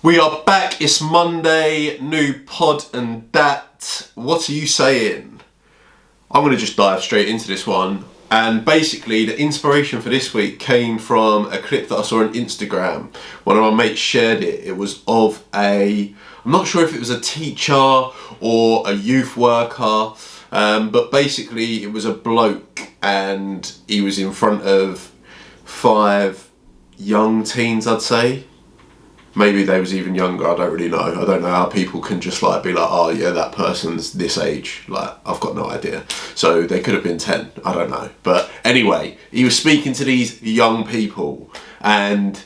We are back, it's Monday, new pod and that. What are you saying? I'm going to just dive straight into this one. And basically the inspiration for this week came from a clip that I saw on Instagram. One of my mates shared it. It was of I'm not sure if it was a teacher or a youth worker, but basically it was a bloke and he was in front of 5 young teens, I'd say. Maybe they was even younger, I don't really know. I don't know how people can just like be like, oh yeah, that person's this age. Like, I've got no idea. So they could have been 10, I don't know. But anyway, he was speaking to these young people and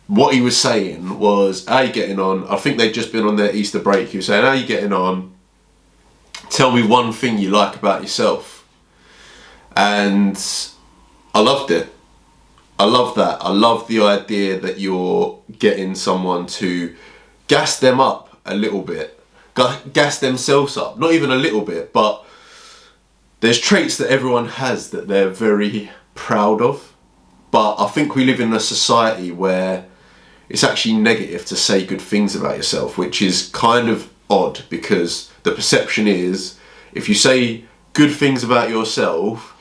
what he was saying was, how you getting on? I think they'd just been on their Easter break. He was saying, how you getting on? Tell me one thing you like about yourself. And I loved it. I love that. I love the idea that you're getting someone to gas them up a little bit, gas themselves up, not even a little bit, but there's traits that everyone has that they're very proud of. But I think we live in a society where it's actually negative to say good things about yourself, which is kind of odd because the perception is if you say good things about yourself,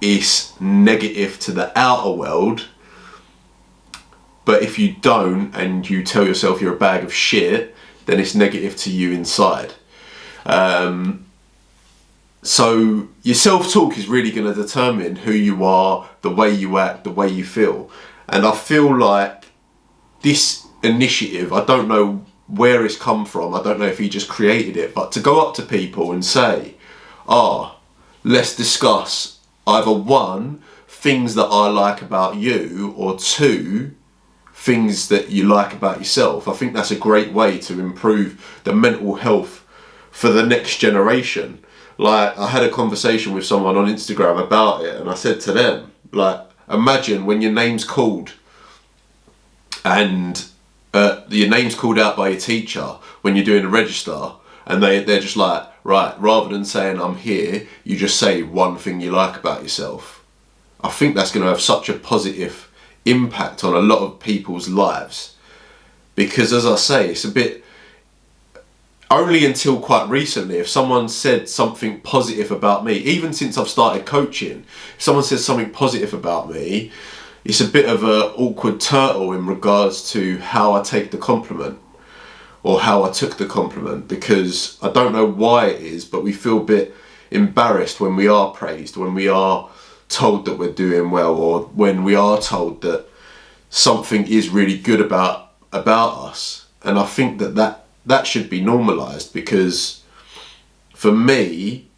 it's negative to the outer world, but if you don't and you tell yourself you're a bag of shit, then it's negative to you inside. So your self-talk is really going to determine who you are, the way you act, the way you feel. And I feel like this initiative, I don't know where it's come from, I don't know if he just created it, but to go up to people and say, let's discuss either 1, things that I like about you, or 2, things that you like about yourself. I think that's a great way to improve the mental health for the next generation. Like, I had a conversation with someone on Instagram about it and I said to them, like, imagine when your name's called and your name's called out by your teacher when you're doing a register and they're just like, right, rather than saying I'm here, you just say one thing you like about yourself. I think that's going to have such a positive impact on a lot of people's lives. Because as I say, it's a bit, only until quite recently, if someone said something positive about me, even since I've started coaching, if someone says something positive about me, it's a bit of an awkward turtle in regards to how I take the compliment. Or how I took the compliment, because I don't know why it is, but we feel a bit embarrassed when we are praised, when we are told that we're doing well, or when we are told that something is really good about us. And I think that should be normalised, because for me,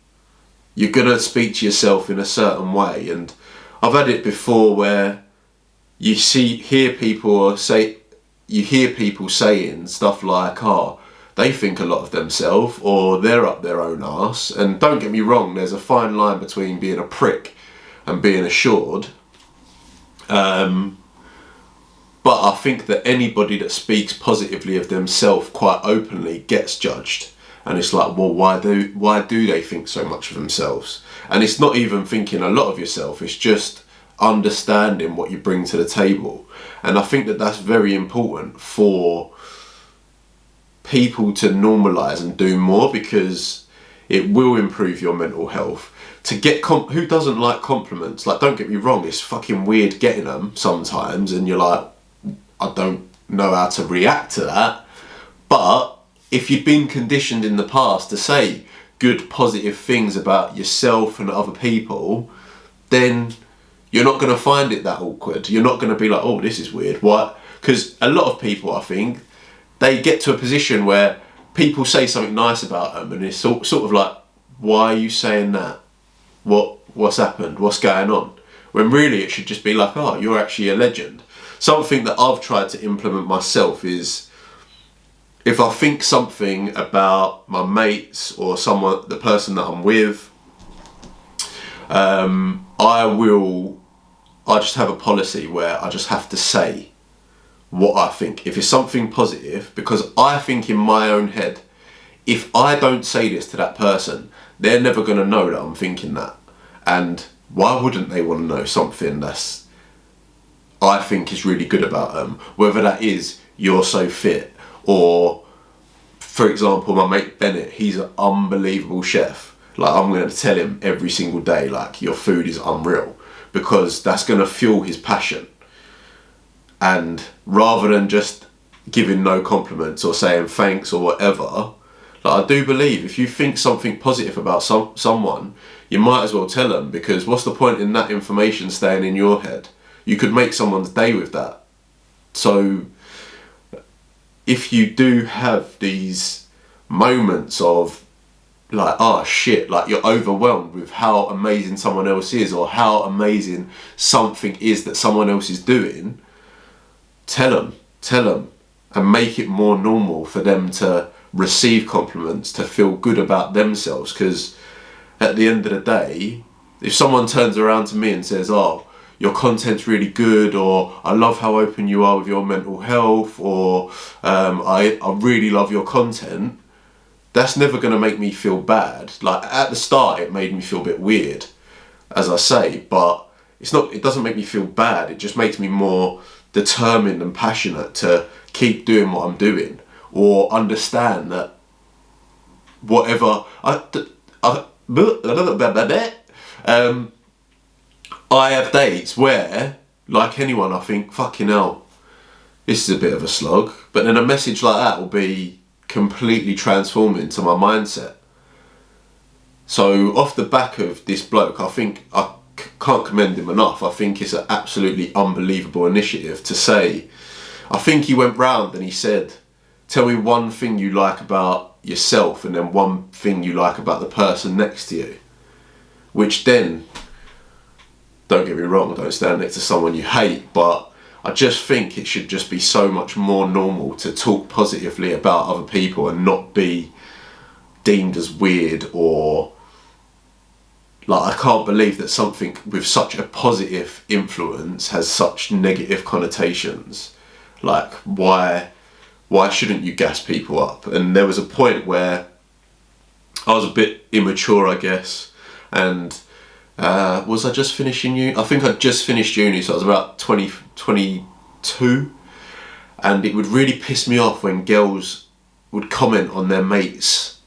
you're going to speak to yourself in a certain way. And I've had it before where you hear people saying stuff like, they think a lot of themselves, or they're up their own arse. And don't get me wrong, there's a fine line between being a prick and being assured. But I think that anybody that speaks positively of themselves quite openly gets judged. And it's like, well, why do they think so much of themselves? And it's not even thinking a lot of yourself, it's just understanding what you bring to the table. And I think that that's very important for people to normalise and do more, because it will improve your mental health. To get who doesn't like compliments? Like, don't get me wrong, it's fucking weird getting them sometimes and you're like, I don't know how to react to that. But if you've been conditioned in the past to say good positive things about yourself and other people, then you're not going to find it that awkward. You're not going to be like, oh, this is weird. Why? Because a lot of people, I think, they get to a position where people say something nice about them and it's sort of like, why are you saying that? What's happened? What's going on? When really it should just be like, oh, you're actually a legend. Something that I've tried to implement myself is, if I think something about my mates or the person that I'm with, I just have a policy where I just have to say what I think. If it's something positive, because I think in my own head, if I don't say this to that person, they're never going to know that I'm thinking that. And why wouldn't they want to know something that's I think is really good about them? Whether that is, you're so fit, Or, for example, my mate Bennett, he's an unbelievable chef. Like, I'm going to tell him every single day, like, your food is unreal, because that's going to fuel his passion. And rather than just giving no compliments or saying thanks or whatever, like, I do believe if you think something positive about someone, you might as well tell them, because what's the point in that information staying in your head? You could make someone's day with that. So if you do have these moments of like, oh shit, like you're overwhelmed with how amazing someone else is, or how amazing something is that someone else is doing, tell them, and make it more normal for them to receive compliments, to feel good about themselves. Because at the end of the day, if someone turns around to me and says, oh, your content's really good, or I love how open you are with your mental health, or I really love your content, that's never going to make me feel bad. Like, at the start it made me feel a bit weird, as I say, but it doesn't make me feel bad. It just makes me more determined and passionate to keep doing what I'm doing, or understand that whatever I have days where, like anyone, I think, fucking hell, this is a bit of a slog. But then a message like that will be completely transforming to my mindset. So off the back of this bloke, I think I can't commend him enough. I think it's an absolutely unbelievable initiative to say. I think he went round and he said, tell me one thing you like about yourself, and then one thing you like about the person next to you. Which then, don't get me wrong, don't stand next to someone you hate, but I just think it should just be so much more normal to talk positively about other people and not be deemed as weird, or like, I can't believe that something with such a positive influence has such negative connotations. Like, why shouldn't you gas people up? And there was a point where I was a bit immature, I guess, and was I just finishing uni? I think I'd just finished uni, so I was about 22, and it would really piss me off when girls would comment on their mates'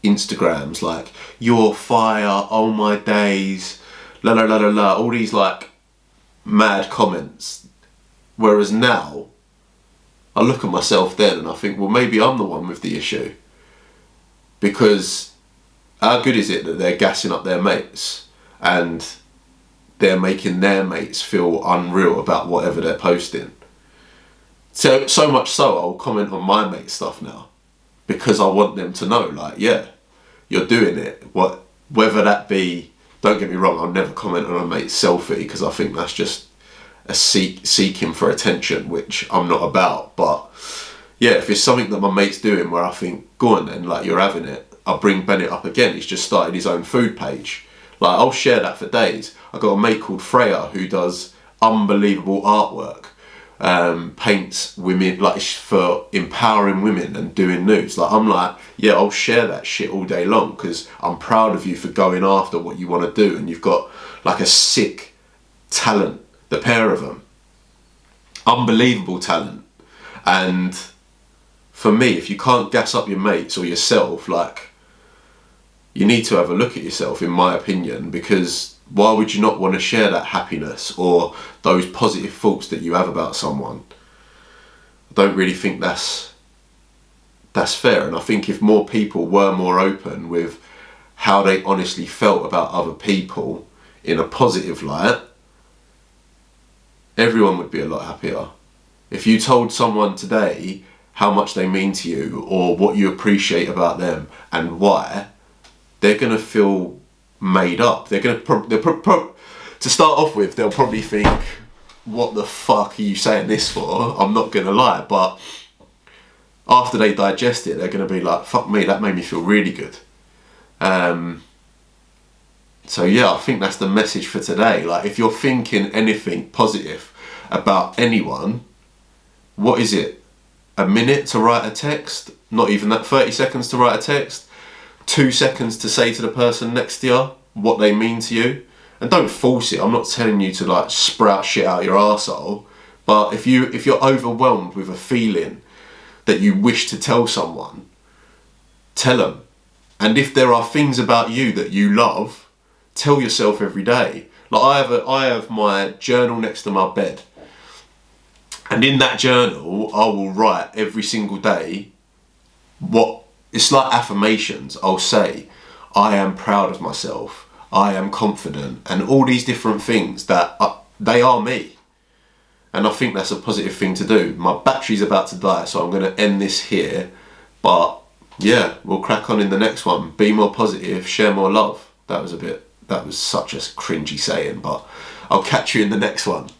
Instagrams, like, you're fire, oh my days, la la la la la, all these like mad comments. Whereas now, I look at myself then and I think, well, maybe I'm the one with the issue, because how good is it that they're gassing up their mates and they're making their mates feel unreal about whatever they're posting? So much so, I'll comment on my mate's stuff now, because I want them to know, like, yeah, you're doing it. Whether that be, don't get me wrong, I'll never comment on a mate's selfie, because I think that's just a seeking for attention, which I'm not about. But yeah, if it's something that my mate's doing where I think, go on then, like, you're having it, I'll bring Bennett up again. He's just started his own food page. Like, I'll share that for days. I've got a mate called Freya who does unbelievable artwork, paints women, like, for empowering women and doing nudes. Like, I'm like, yeah, I'll share that shit all day long, because I'm proud of you for going after what you want to do, and you've got like a sick talent, the pair of them, unbelievable talent. And for me, if you can't gas up your mates or yourself, like, you need to have a look at yourself, in my opinion, because why would you not want to share that happiness or those positive thoughts that you have about someone? I don't really think that's fair. And I think if more people were more open with how they honestly felt about other people in a positive light, everyone would be a lot happier. If you told someone today how much they mean to you, or what you appreciate about them and why, they're going to feel made up. They're going to to start off with, they'll probably think, what the fuck are you saying this for? I'm not going to lie. But after they digest it, they're going to be like, fuck me, that made me feel really good. So yeah, I think that's the message for today. Like, if you're thinking anything positive about anyone, what is it? A minute to write a text? Not even that, 30 seconds to write a text? 2 seconds to say to the person next to you what they mean to you? And don't force it. I'm not telling you to like sprout shit out your arsehole. But if you're overwhelmed with a feeling, that you wish to tell someone, tell them. And if there are things about you that you love, tell yourself every day. Like I have my journal next to my bed, and in that journal I will write every single day what it's like affirmations. I'll say, I am proud of myself, I am confident, and all these different things that they are me. And I think that's a positive thing to do. My battery's about to die, so I'm going to end this here. But yeah, we'll crack on in the next one. Be more positive, share more love. That was such a cringy saying, but I'll catch you in the next one.